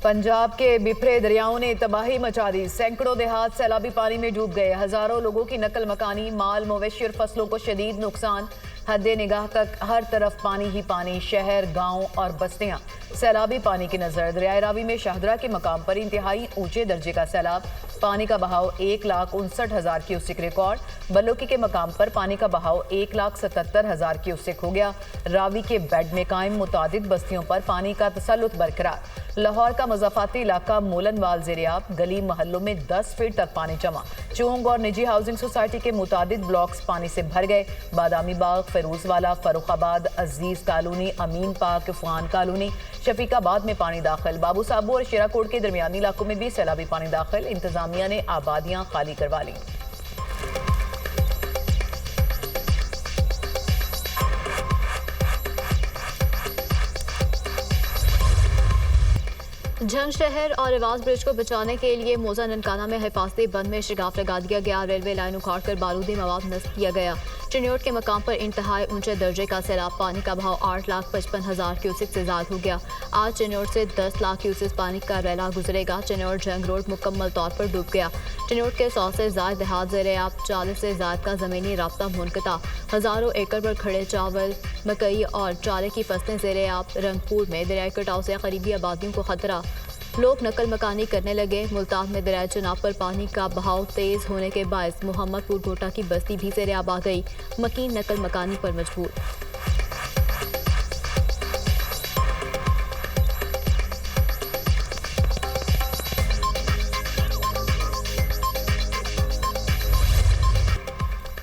पंजाब के बिफरे दरियाओं ने तबाही मचा दी। सैकड़ों देहात सैलाबी पानी में डूब गए। हजारों लोगों की नकल मकानी, माल मवेशी और फसलों को शदीद नुकसान। हद्दे निगाह तक हर तरफ पानी ही पानी। शहर, गांव और बस्तियां सैलाबी पानी की नजर। दरियाए रावी में शाहदरा के मकाम पर इंतहाई ऊंचे दर्जे का सैलाब। पानी का बहाव 1,59,000 क्यूसेक रिकॉर्ड। बलोकी के मकाम पर पानी का बहाव 1,77,000 क्यूसेक हो गया। रावी के बेड में कायम मुतादिद बस्तियों पर पानी का तसल्लुत बरकरार। लाहौर का मज़ाफाती इलाका मोलनवाल ज़ेरियाब, गली मोहल्लों में 10 फीट तक पानी जमा। चोंग और निजी हाउसिंग सोसाइटी के मुतादिद ब्लॉक्स पानी से भर गए। बादामी बाग, फिरोजवाला, फरुखाबाद, अजीज कॉलोनी, अमीन पार्क, फुआन कॉलोनी, शफीकाबाद में पानी दाखिल। बाबू साबू और शेराकोट के दरमियानी इलाकों में भी सैलाबी पानी दाखिल। इंतजामिया ने आबादियां खाली करवा ली। झंग शहर और रिवाज ब्रिज को बचाने के लिए मोजा ननकाना में हिफाजती बंद में शिगाफ लगा दिया गया। रेलवे लाइन उखाड़कर बारूदी मवाद नस्ब किया गया। चिन्योट के मकाम पर इंतहाई ऊंचे दर्जे का सैलाब। पानी का बहाव 8,55,000 क्यूसेक से ज्यादा हो गया। आज चिन्योट से 10 लाख क्यूसेक पानी का रैला गुजरेगा। चिन्योट जंग रोड मुकम्मल तौर पर डूब गया। चिन्योट के 100 से ज्यादा देहात ज़ेर-ए-आब, 40 से ज्यादा का ज़मीनी राब्ता मुनक़ता। हज़ारों एकड़ पर खड़े चावल, मकई और चारे की फसलें ज़ेर-ए-आब। रंगपुर में दरियाई कटाव से करीबी आबादियों को खतरा। लोग नकल मकानी करने लगे। मुल्तान में दरिया चनाब पर पानी का बहाव तेज होने के बायस मोहम्मदपुर गोटा की बस्ती भी ज़ेर-ए-आब आ गई। मकीन नकल मकानी पर मजबूर।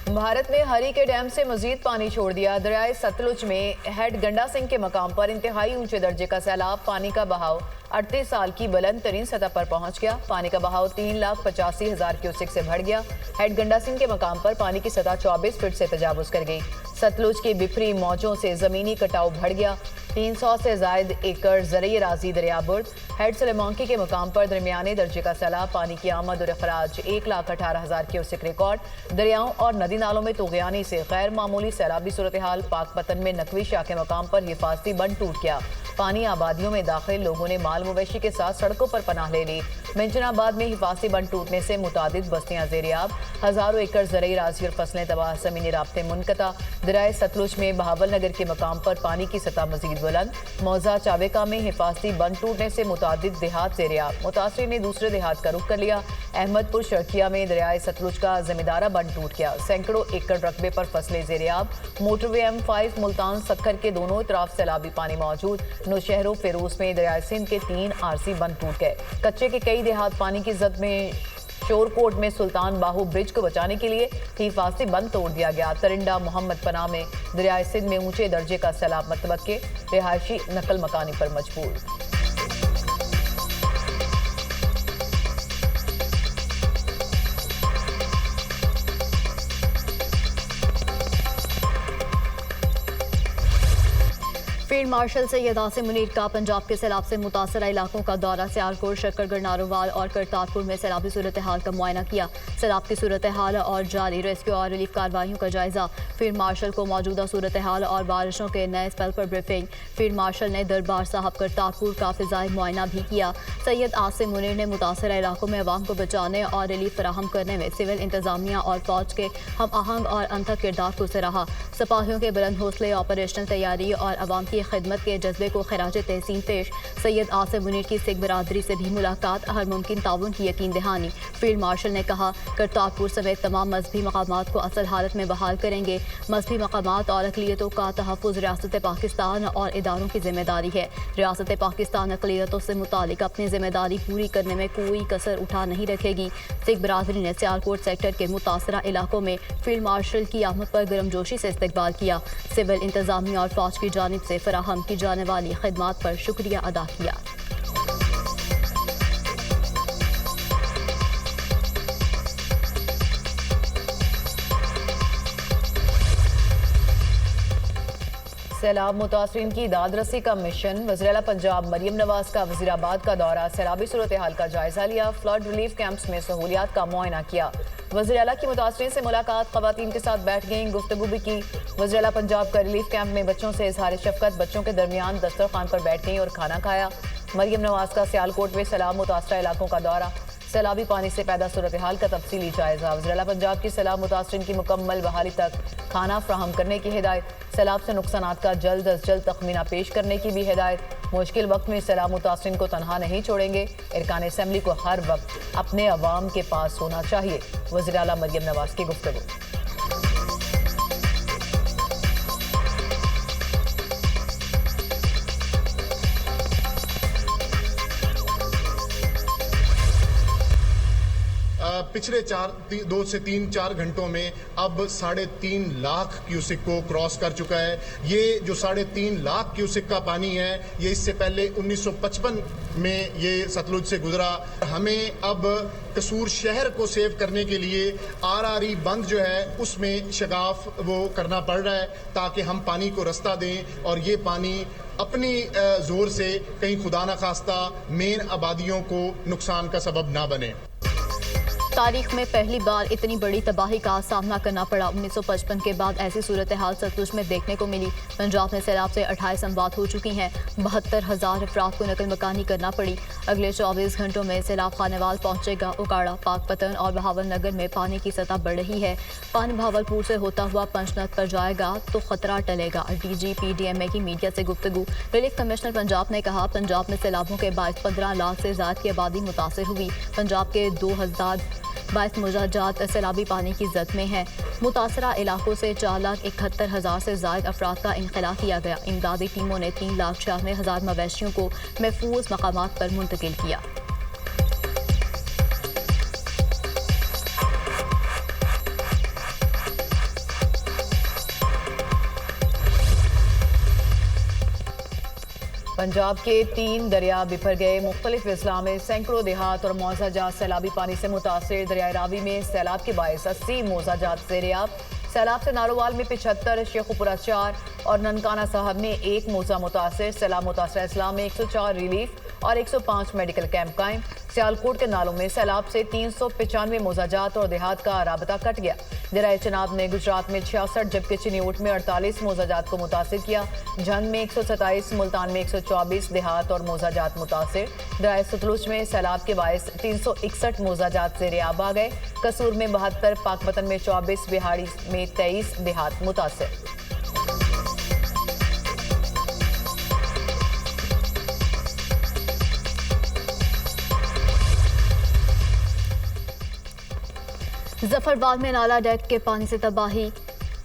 भारत ने हरी के डैम से मजीद पानी छोड़ दिया। दरियाए सतलुज में हेड गंडा सिंह के मकाम पर इंतहाई ऊंचे दर्जे का सैलाब। पानी का बहाव 38 साल की बुलंद तरीन सतह पर पहुंच गया। पानी का बहाव 3,85,000 क्यूसेक से बढ़ गया। हेड गंडा सिंह के मकाम पर पानी की सतह 24 फीट से तजावुज कर गई। सतलुज की बिफरी मौजों से जमीनी कटाव बढ़ गया। 300 से जायद एकड़ ज़रई राजी दरियाबुर्द। हेड सलेमांकी के मकाम पर दरमियाने दर्जे का सैलाब। पानी की आमद और अखराज 1,18,000 क्यूसेक रिकॉर्ड। दरियाओं और नदी नालों में तूग़यानी से गैर मामूली सैलाबी सूरत हाल। पाकपतन में नकवी शाह के मकाम पर हिफाजती बंद टूट गया। पानी आबादियों में दाखिल। लोगों ने माल मवेशी के साथ सड़कों पर पनाह ले ली। मिंचनाबाद में हिफाजती बंद टूटने से मुतादिद बस्तियां ज़ेर-ए-आब। हजारों एकड़ ज़रई राजी और फसलें तबाह। ज़मीनी राब्ते मुनक़ता। दरियाए सतलुज में बहावल नगर के मकाम पर पानी की सतह मजीद बुलंद। मौजा चावेका में हिफाजती बंद टूटने से मुतादिद देहात ज़ेर-ए-आब। मुतासरीन ने दूसरे देहात का रुख कर लिया। अहमदपुर शर्किया में दरियाए सतलुज का जमींदारा बंद टूट गया। सैकड़ों एकड़ रकबे पर फसलें ज़ेर-ए-आब। मोटरवे M5 मुल्तान सक्खर के दोनों तरफ सैलाबी पानी मौजूद। नौशहरों फिरोज में दरियाए सिंध के 3 आरसी बंद टूट गए। कच्चे के कई देहात पानी की जद में। शोरकोट में सुल्तान बाहू ब्रिज को बचाने के लिए हिफाजती बंद तोड़ दिया गया। तरिंडा मोहम्मद पनाह में दरियाए सिंध में ऊंचे दर्जे का सैलाब मतवक्के। रिहायशी नकल मकानी पर मजबूर। फील्ड मार्शल सैयद आसिम मुनीर का पंजाब के सैलाब से मुतासरा इलाकों का दौरा। सियालकोट, शक्करगढ़, नारोवाल और करतारपुर में सैलाबी सूरत हाल का मुआयना किया। सैलाब की सूरत हाल और जारी रेस्क्यू और रिलीफ कार्रवाइयों का जायजा। फील्ड मार्शल को मौजूदा सूरत हाल और बारिशों के नए स्पेल पर ब्रीफिंग। फील्ड मार्शल ने दरबार साहब करतारपुर का फिजाई मुआयना भी किया। सैयद आसिम मुनीर ने मुतासरा इलाकों में अवाम को बचाने और रिलीफ फराहम करने में सिविल इंतजामिया और फौज के हम आहंग और अनथक किरदार को सराहा। सिपाहियों के बुलंद हौसले, ऑपरेशनल तैयारी और अवाम की खिदमत के जज्बे को खराज तहसीन पेश। सैयद आसिम मुनीर की सिख बरादरी से भी मुलाकात। हर मुमकिन ताउन की यकीन दहानी। फील्ड मार्शल ने कहा, करतारपुर समेत तमाम मजहबी मकामात को असल हालत में बहाल करेंगे। मजहबी मकामात और अक़लियतों का तहफ़्फ़ुज़ रियासत पाकिस्तान और इदारों की जिम्मेदारी है। रियासत पाकिस्तान अक़लियतों से मुतालिक अपनी जिम्मेदारी पूरी करने में कोई कसर उठा नहीं रखेगी। सिख बरादरी ने सियालकोट सेक्टर के मुतासरा इलाकों में फील्ड मार्शल की आमद पर गर्मजोशी से इस्तकबाल किया। सिविल इंतजामिया और फौज की जानिब से फराहम की जाने वाली खिदमात पर शुक्रिया अदा किया। सैलाब मुतासरीन की दादरसी का मिशन। वज़ीर-ए-आला पंजाब मरियम नवाज का वज़ीराबाद का दौरा। सैलाबी सूरत हाल का जायजा लिया। फ्लड रिलीफ कैंप्स में सहूलियात का मुआयना किया। वज़ीर-ए-आला की मुतासरीन से मुलाकात। ख़वातीन के साथ बैठ गई, गुफ्तगू भी की। वज़ीर-ए-आला पंजाब का रिलीफ कैंप में बच्चों से इजहार शफकत। बच्चों के दरमियान दस्तरखान पर बैठ गई और खाना खाया। मरियम नवाज का सियालकोट में सैलाब मुतासरा इलाकों का दौरा, सैलाबी पानी से पैदा सूरत हाल का तफसीली जायजा। वज़ीर-ए-आला पंजाब की सैलाब मुतासरीन की मुकम्मल बहाली तक खाना फ्राहम करने की हिदायत, सैलाब से नुकसानात का जल्द अज जल्द तखमीना पेश करने की भी हिदायत। मुश्किल वक्त में सैलाब मुतासरीन को तनहा नहीं छोड़ेंगे, इरकान असम्बली को हर वक्त अपने अवाम के पास होना चाहिए। वज़ीर-ए-आला मरियम नवाज की गुफ्तगू। पिछले 2 से 3-4 घंटों में अब 3.5 लाख क्यूसिक को क्रॉस कर चुका है। ये जो 3.5 लाख क्यूसिक का पानी है, ये इससे पहले 1955 में ये सतलुज से गुजरा। हमें अब कसूर शहर को सेव करने के लिए RRE बंद जो है उसमें शगाफ वो करना पड़ रहा है ताकि हम पानी को रास्ता दें और ये पानी अपनी जोर से कहीं खुदा न खास्ता मेन आबादियों को नुकसान का सबब ना बने। तारीख में पहली बार इतनी बड़ी तबाही का सामना करना पड़ा। 1955 के बाद ऐसी सूरत हाल सतलुज में देखने को मिली। पंजाब में सैलाब से 28 अमवात हो चुकी हैं। 72,000 अफराद को नकल मकानी करना पड़ी। अगले 24 घंटों में सैलाब खानेवाल पहुंचेगा। उकाड़ा, पाकपतन और बहावल नगर में पानी की सतह बढ़ रही है। पानी बहावलपुर से होता हुआ पंचनद पर जाएगा तो खतरा टलेगा। DGP DMA की मीडिया से गुफ्तगू। रिलीफ कमिश्नर पंजाब ने कहा, पंजाब में सैलाबों के बायस 15 लाख से ज्यादा की आबादी मुतासर हुई। पंजाब के 2022 मुजाजात सैलाबी पानी की जद में है। मुतासरा इलाकों से 4,71,000 से ज्यादा अफराद का इनखला किया गया। इमदादी टीमों ने 3,96,000 मवेशियों को महफूज मकामात पर मुंतकिल किया। पंजाब के 3 दरिया बिफर गए। मुख्तलिफ अजला में सैकड़ों देहात और मौजाजात सैलाबी पानी से मुतासर। दरिया रावी में सैलाब के बायस 80 मौजाजात ज़ेर-ए-आब। सैलाब से नारोवाल में 75, शेखुपुरा 4 और ननकाना साहब में 1 मौजा मुतासर। सैलाब मुतासर अजला में 104 रिलीफ और 105 मेडिकल कैंप कायम। सियालकोट के नालों में सैलाब से 395 मौजाजात और देहात का राबता कट गया। दरिया चनाब ने गुजरात में 66 जबकि चिन्यूट में 48 मौजाजात को मुतासर किया। झंग में 127, मुल्तान में 124 देहात और मौजाजात मुतासर। दरिया सतलुज में सैलाब के बायस 361 मौजाजात ज़ेर-ए-आब आ गए। कसूर में 72, पाकपतन में 24, बिहाड़ी में 23 देहात मुतासर। जफरबाद में नाला डैक के पानी से तबाही,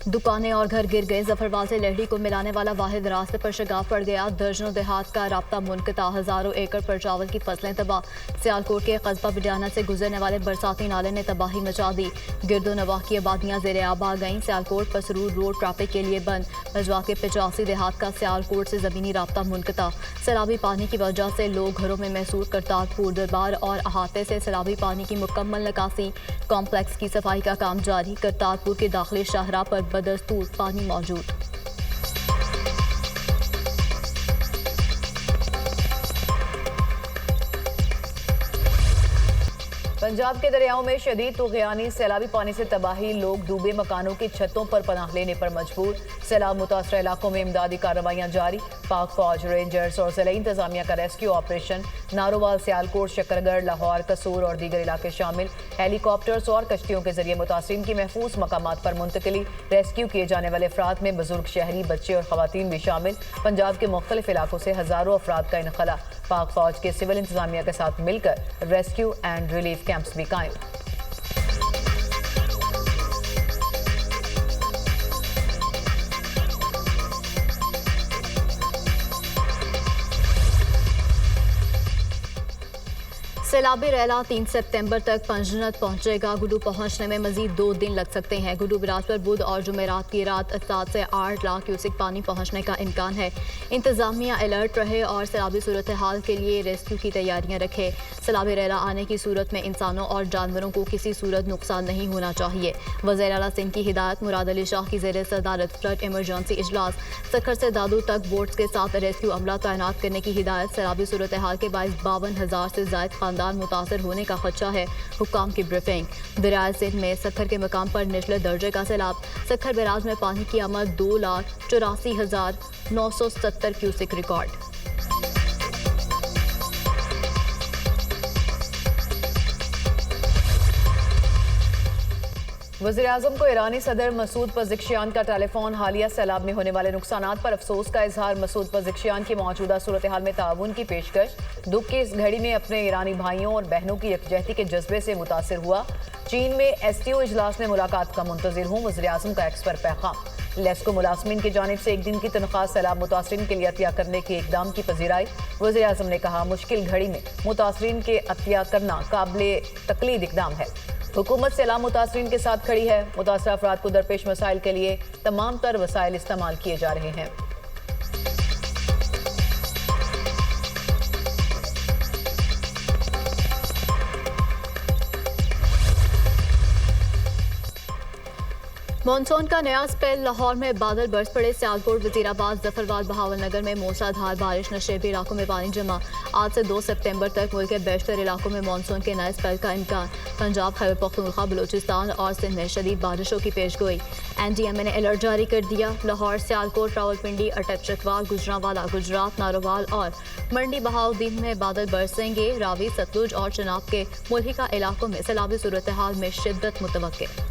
दुकानें और घर गिर गए। जफरबाद से लहड़ी को मिलाने वाला वाहिद रास्ते पर शगाफ पड़ गया। दर्जनों देहात का राब्ता मुनक़ता। हज़ारों एकड़ पर चावल की फसलें तबाह। सियालकोट के कस्बा बिडियाना से गुजरने वाले बरसाती नाले ने तबाही मचा दी। गिरदो नवाह की आबादियाँ ज़ेर-ए-आब आ गईं। सियालकोट पसरूर रोड ट्रैफिक के लिए बंद। मजवा के 85 देहात का सियालकोट से ज़मीनी राब्ता मुनक़ता। सैलाबी पानी की वजह से लोग घरों में महसूस। करतारपुर दरबार और अहाते से सैलाबी पानी की मुकम्मल निकासी। कॉम्प्लेक्स की सफाई का काम जारी। करतारपुर के दाखिली शाहराह पर बदस्तूर पानी मौजूद। पंजाब के दरियाओं में शदीद तुग़यानी, सैलाबी पानी से तबाही। लोग डूबे मकानों की छतों पर पनाह लेने पर मजबूर। सैलाब मुतासर इलाकों में इमदादी कार्रवाइयाँ जारी। पाक फौज, रेंजर्स और ज़िला इंतजामिया का रेस्क्यू ऑपरेशन। नारोवाल, सियालकोट, शकरगढ़, लाहौर, कसूर और दीगर इलाके शामिल। हेलीकॉप्टर्स और कश्तियों के जरिए मुतासरीन की महफूज मकामात पर मुंतकिली। रेस्क्यू किए जाने वाले अफराद में बुजुर्ग, शहरी, बच्चे और खवातीन भी शामिल। पंजाब के मुख्तलिफ इलाकों से हज़ारों अफराद का इनखला। पाक फौज के सिविल इंतजामिया के साथ मिलकर रेस्क्यू एंड रिलीफ कैंप्स भी कायम। सैलाबी रैला 3 सितंबर तक पंजनद पहुंचेगा। गुडू पहुंचने में मजीद 2 दिन लग सकते हैं। गुडू बिराज पर बुध और जुमेरात की रात 7 से 8 लाख क्यूसिक पानी पहुंचने का इम्कान है। इंतजामिया अलर्ट रहे और सैलाबी सूरत हाल के लिए रेस्क्यू की तैयारियां रखे। सैलाबी रैला आने की सूरत में इंसानों और जानवरों को किसी सूरत नुकसान नहीं होना चाहिए। वज़ीर आला सिंध की हिदायत। मुराद अली शाह की ज़ेर सदारत फ्लड इमरजेंसी इजलास। सखर से दादू तक बोट्स के साथ रेस्क्यू अमला तैनात करने की हिदायत। सैलाबी सूरत हाल के बायस 52,000 से ज़ायद खानदान मुतासर होने का खदशा है। हुक्काम की ब्रीफिंग। दरिया सिंध में सखर के मकाम पर निचले दर्जे का सैलाब। सखर बैराज में पानी की आमद 2,84,970 क्यूसिक रिकॉर्ड। वज़ीर-ए-आज़म को ईरानी सदर मसूद पज़ेश्कियान का टेलीफोन। हालिया सैलाब में होने वाले नुकसानात पर अफसोस का इजहार। मसूद पज़ेश्कियान की मौजूदा सूरत हाल में ताउन की पेशकश। दुख की इस घड़ी में अपने ईरानी भाइयों और बहनों की यकजहती के जज्बे से मुतासिर हुआ। चीन में STO इजलास में मुलाकात का मुंतजिर हूँ। वज़ीर-ए-आज़म का एक्स पर पैगाम। लेस्को मुलाजमीन की जानिब से एक दिन की तनख्वाह सैलाब मुतासरीन के लिए अतिया करने के इकदाम की पजीराई। वज़ीर-ए-आज़म ने कहा, मुश्किल घड़ी में मुतासरीन के अतिया करना काबिल तकलीद इकदाम है। हुकूमत सैलाब मुतासरीन के साथ खड़ी है। मुतासरा अफराद को दरपेश मसाइल के लिए तमाम तर वसाइल इस्तेमाल किए जा रहे हैं। मानसून का नया स्पेल। लाहौर में बादल बरस पड़े। सियालकोट, वजीराबाद, जफरवाल, बहावलनगर में मूसलाधार बारिश। नशेबी इलाकों में पानी जमा। आज से 2 सितंबर तक मुल्क के बेशतर इलाकों में मानसून के नए स्पेल का इम्कान। पंजाब, खैबर पख्तूनख्वा, बलूचिस्तान और सिंध में शदीद बारिशों की पेशगोई। NDMA ने अलर्ट जारी कर दिया। लाहौर, सियालकोट, रावलपिंडी, अटक, चकवाल, गुजरांवाला, गुजरात, नारोवाल और मंडी बहाउद्दीन में बादल बरसेंगे। रावी, सतलुज और चनाब के मुल्हिका इलाकों में सैलाबी सूरत हाल में शिद्दत मुतवक्के।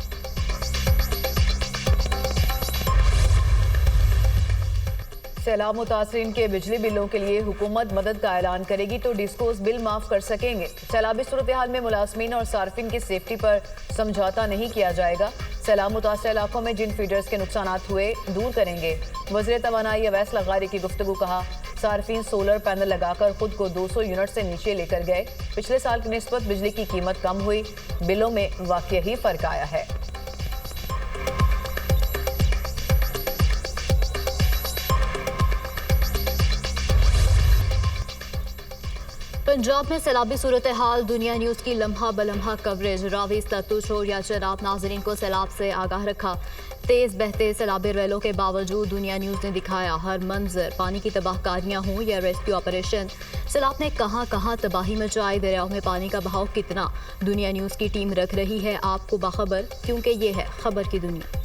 सैलाब मुतासरीन के बिजली बिलों के लिए हुकूमत मदद का ऐलान करेगी तो डिस्कोस बिल माफ कर सकेंगे। सैलाबी सूरत हाल में मुलाजमीन और सार्फिन की सेफ्टी पर समझौता नहीं किया जाएगा। सैलाब मुतासर इलाकों में जिन फीडर्स के नुकसानात हुए दूर करेंगे। वज़ीर तवानाई अवैस लगारी की गुफ्तगू। कहा, सार्फिन सोलर पैनल लगाकर खुद को 200 यूनिट से नीचे लेकर गए। पिछले साल की निस्बत बिजली की कीमत कम हुई। बिलों में वाकई ही फर्क आया है। पंजाब में सैलाबी सूरत हाल। दुनिया न्यूज़ की लम्हा बलम्हा कवरेज। रावी, सतलुज हो या चनाब, नाजरीन को सैलाब से आगाह रखा। तेज बहते सैलाबी रेलों के बावजूद दुनिया न्यूज़ ने दिखाया हर मंजर। पानी की तबाहकारियां हों या रेस्क्यू ऑपरेशन, सैलाब ने कहां कहां तबाही मचाई। दरियाओं में पानी का बहाव कितना, दुनिया न्यूज़ की टीम रख रही है आपको बाखबर, क्योंकि ये है खबर की दुनिया।